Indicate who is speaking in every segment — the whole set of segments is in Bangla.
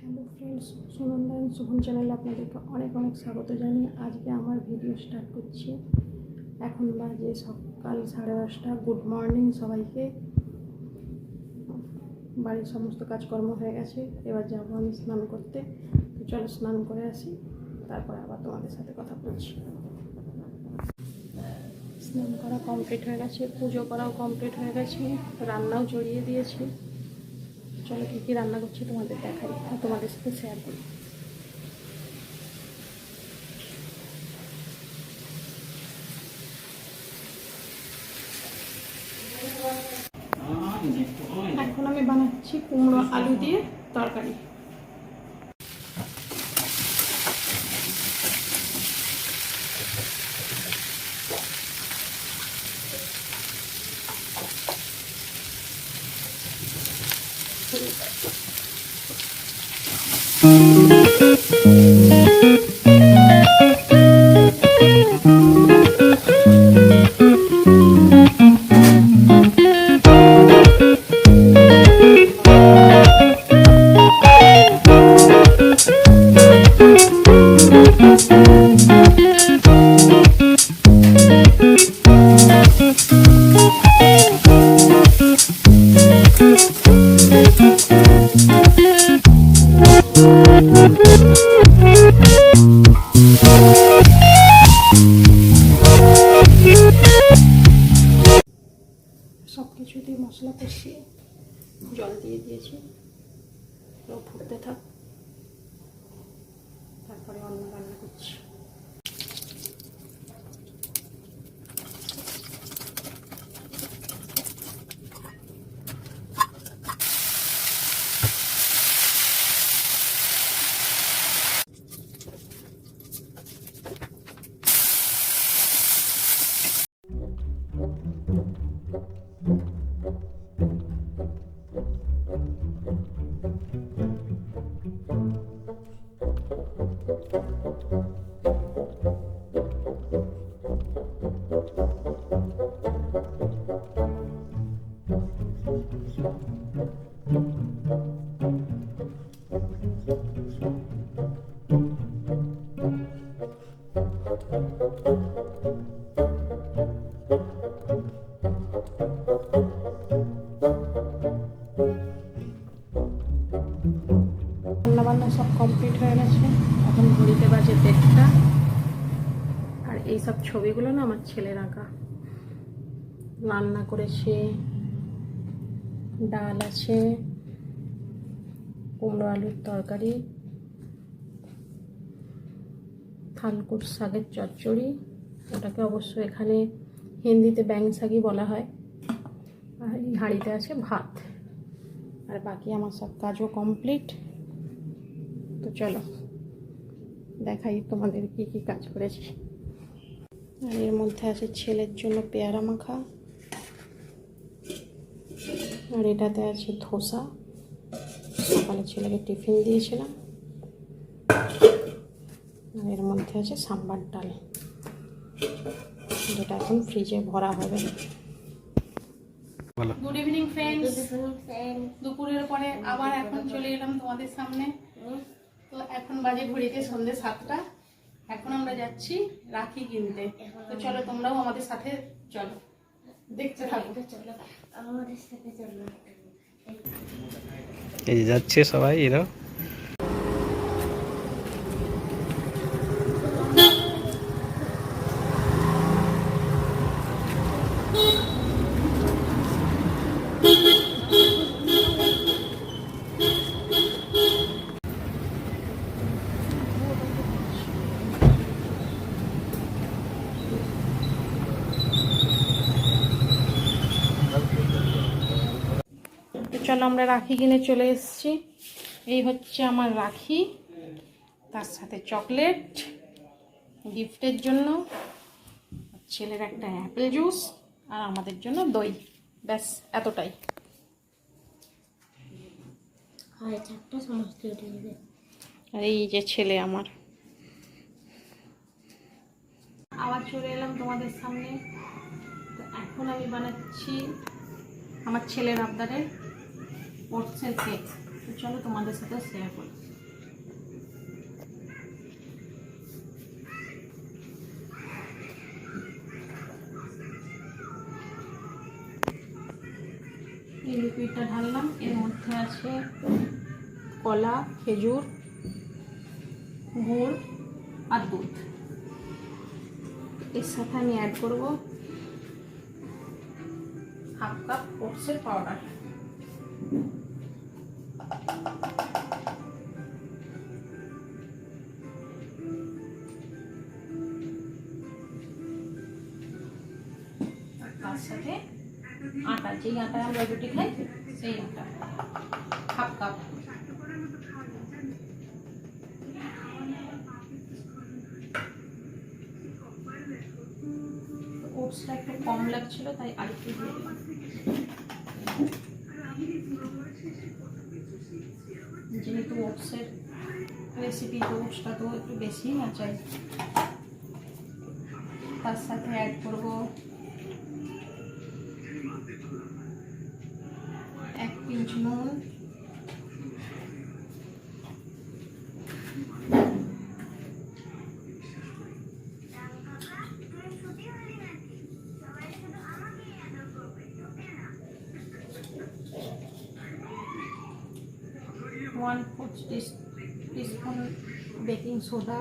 Speaker 1: হ্যালো ফ্রেন্ডস, সুনন্দন সুভন চ্যানেলে আপনাদেরকে অনেক অনেক স্বাগত জানিয়ে আজকে আমার ভিডিও স্টার্ট করছি। এখন বাজে সকাল 10:30। গুড মর্নিং সবাইকে। বাড়ির সমস্ত কাজকর্ম হয়ে গেছে, এবার যাবো আমি স্নান করতে। তো চলো স্নান করে আসি, তারপর আবার তোমাদের সাথে কথা বলছি। স্নান করা কমপ্লিট হয়ে গেছে, পুজো করাও কমপ্লিট হয়ে গেছে, রান্নাও জড়িয়ে দিয়েছি। চলো কী কী রান্না করছি তোমাদের দেখাই আর তোমাদের সাথে শেয়ার করি। এখন আমি বানাচ্ছি কুমড়ো আলু দিয়ে তরকারি। সব কিছু দিয়ে মশলা কষিয়ে জল দিয়ে দিয়েছি, ফুটতে থাক, তারপরে অন্য রান্না করছি। রান্নাবান্না সব কমপ্লিট হয়ে গেছে, এখন ঘড়িতে বাজে 1:30। আর এইসব ছবিগুলো না আমার ছেলের আঁকা। রান্না করেছে, ডাল আছে, কুমড়ো আলুর তরকারি, থানকুট শাকের চচ্চড়ি, ওটাকে অবশ্য এখানে হিন্দিতে ব্যাং শাকই বলা হয়। আর এই হাঁড়িতে আছে ভাত। আর বাকি আমার সব কাজও কমপ্লিট। তো চলো দেখাই তোমাদের কি কি কাজ করেছি। আর এর মধ্যে আছে ছেলের জন্য পেয়ারা মাখা, আর এটাতে আছে ধোসা, সকালে ছেলেকে টিফিন দিয়েছিলাম। আর এর মধ্যে আছে সাম্বার ডাল, যেটা এখন ফ্রিজে ভরা হবে। Good evening friends. দুপুরের পরে আবার এখন চলে এলাম তোমাদের সামনে। তো এখন বাজে ঘড়িতে সন্ধ্যে 7টা। এখন আমরা যাচ্ছি রাখি কিনতে। তো চলো তোমরাও আমাদের সাথে চলো, দেখতে থাকো। চলো আমাদের সাথে চলো।
Speaker 2: এই যাচ্ছে সবাই এরা।
Speaker 1: চলো আমরা রাখি কিনে চলে এসেছি। এই হচ্ছে আমার রাখি, তার সাথে চকলেট গিফটের জন্য, ছেলের একটা অ্যাপেল জুস, আর আমাদের জন্য দই। ব্যাস এতটাই। আর এই যে ছেলে আমার। আবার চলে এলাম তোমাদের সামনে। তো এখন আমি বানাচ্ছি আমার ছেলের আবদারে ওটসের কেক। তো চলো তোমাদের সাথে শেয়ার করি। দুধটা ঢাললাম। এর মধ্যে আছে কলা, খেজুর, গুড় আর দুধ। এর সাথে আমি অ্যাড করব হাফ কাপ ওটসের পাউডার। তার সাথে আটা, যেই আটা আমরা রুটি খাই সেই আটা হাফ কাপ। ওটসটা একটু কম লাগছিল তাই আরেকটু দিয়ে দিলাম। যেহেতু ওটসের রেসিপি, তো ওটসটা তো একটু বেশি না চাই। তার সাথে অ্যাড করব 1 পিঞ্চ নুন, one fourth teaspoon baking soda,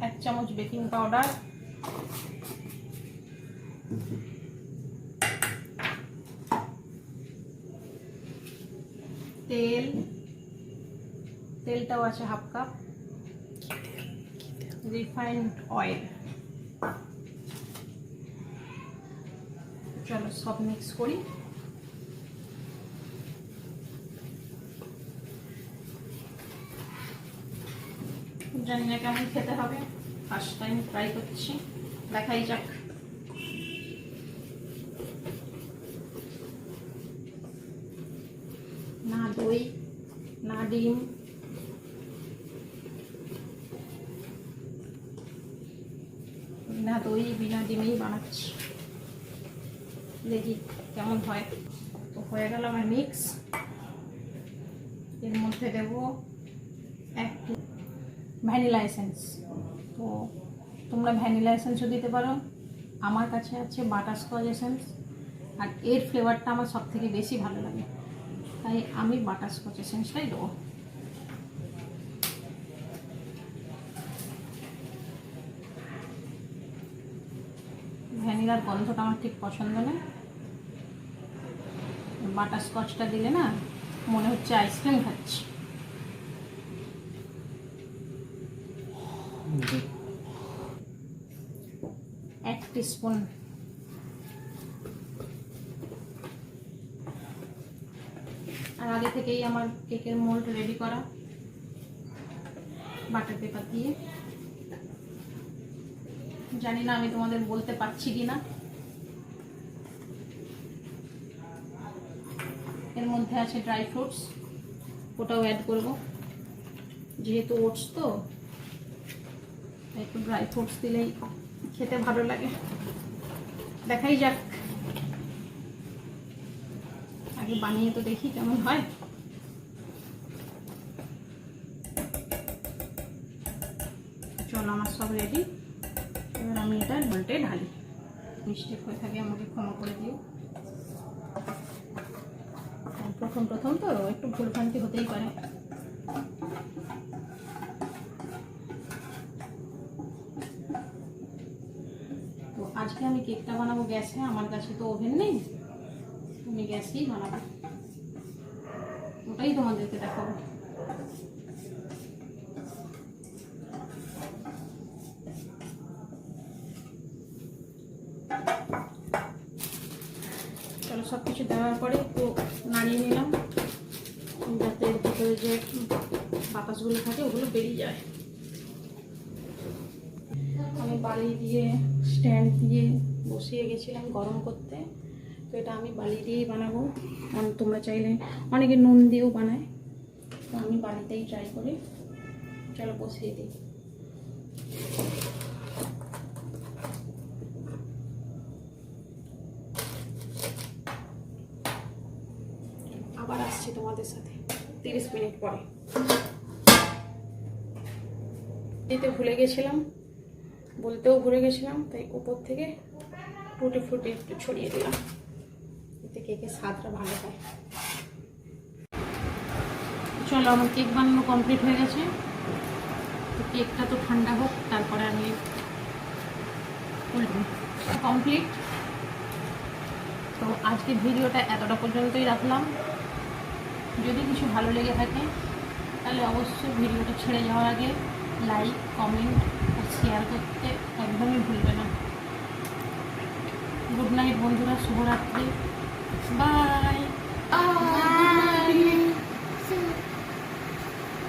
Speaker 1: এক চামচ বেকিং পাউডার, তেলটাও আছে হাফ কাপ, রিফাইন্ড অয়েল। চলো সব মিক্স করি। জানি না কেমন খেতে হবে, ফার্স্ট টাইম ট্রাই করছি, দেখাই যাক। না দই, না ডিম, বিনা দই বিনা ডিমেই বানাচ্ছি, দেখি কেমন হয়। তো হয়ে গেল আমার মিক্স। এর মধ্যে দেব এক ভ্যানিলা এসেন্স। তো তোমরা ভ্যানিলা এসেন্সও দিতে পারো, আমার কাছে আছে বাটারস্কচ এসেন্স, আর এর ফ্লেভারটা আমার সব থেকে বেশি ভালো লাগে, তাই আমি বাটারস্কচ এসেন্সটাই দেবো। ভ্যানিলার গন্ধটা আমার ঠিক পছন্দ নয়, বাটারস্কচটা দিলে না মনে হচ্ছে আইসক্রিম খাচ্ছি। এক টিস্পুন আর আগে থেকেই আমার কেকের মোল্ড রেডি করা, বাটার পেপার দিয়ে। জানি না আমি তোমাদের বলতে পারছি কিনা। এর মধ্যে আছে ড্রাই ফ্রুটস, ওটাও অ্যাড করব, যেহেতু ওটস তো একটু ড্রাই ফ্রুটস দিলেই খেতে ভালো লাগে। দেখাই যাক, আগে বানিয়ে তো দেখি কেমন হয়। চলো আমার সব রেডি, এবার আমি এটা মোল্ডে ঢালি। মিস্টেক হয়ে থাকে আমাকে ক্ষমা করে দিও, প্রথম প্রথম তো একটু ভুলভ্রান্তি হতেই পারে। তো আজকে আমি কেকটা বানাবো গ্যাসে, আমার কাছে তো ওভেন নেই, আমি গ্যাসেই বানাবো, ওটাই তোমাদেরকে দেখাবো। চলো সব কিছু দেওয়ার পরে একটু নাড়িয়ে নিলাম, যাতে এর ভিতরে যে বাতাসগুলো থাকে ওগুলো বেরিয়ে যায়। আমি বালি দিয়ে স্ট্যান্ড দিয়ে বসিয়ে গেছিলাম গরম করতে, তো এটা আমি বালি দিয়েই বানাবো। তোমরা চাইলে অনেকে নুন দিয়েও বানায়, তো আমি বালিতেই ট্রাই করি। চলো বসিয়ে দিই। আবার আসছি তোমাদের সাথে 30 মিনিট পরে। দিতে ভুলে গেছিলাম, বলতেও ভুলে গেছিলাম, তাই উপর থেকে টুটি ফুটি একটু ছড়িয়ে দিলাম, এতে কেকের স্বাদটা ভালো হয়। চলো, আমার কেক বানানো কমপ্লিট হয়ে গেছে। তো কেকটা তো ঠান্ডা হোক, তারপরে আমি কমপ্লিট। তো আজকের ভিডিওটা এতটা পর্যন্তই রাখলাম। যদি কিছু ভালো লেগে থাকে তাহলে অবশ্যই ভিডিওটা ছেড়ে যাওয়ার আগে লাইক, কমেন্ট আর শেয়ার করতে একদমই ভুলবে না। গুড নাইট বন্ধুরা, শুভরাত্রি, বাই।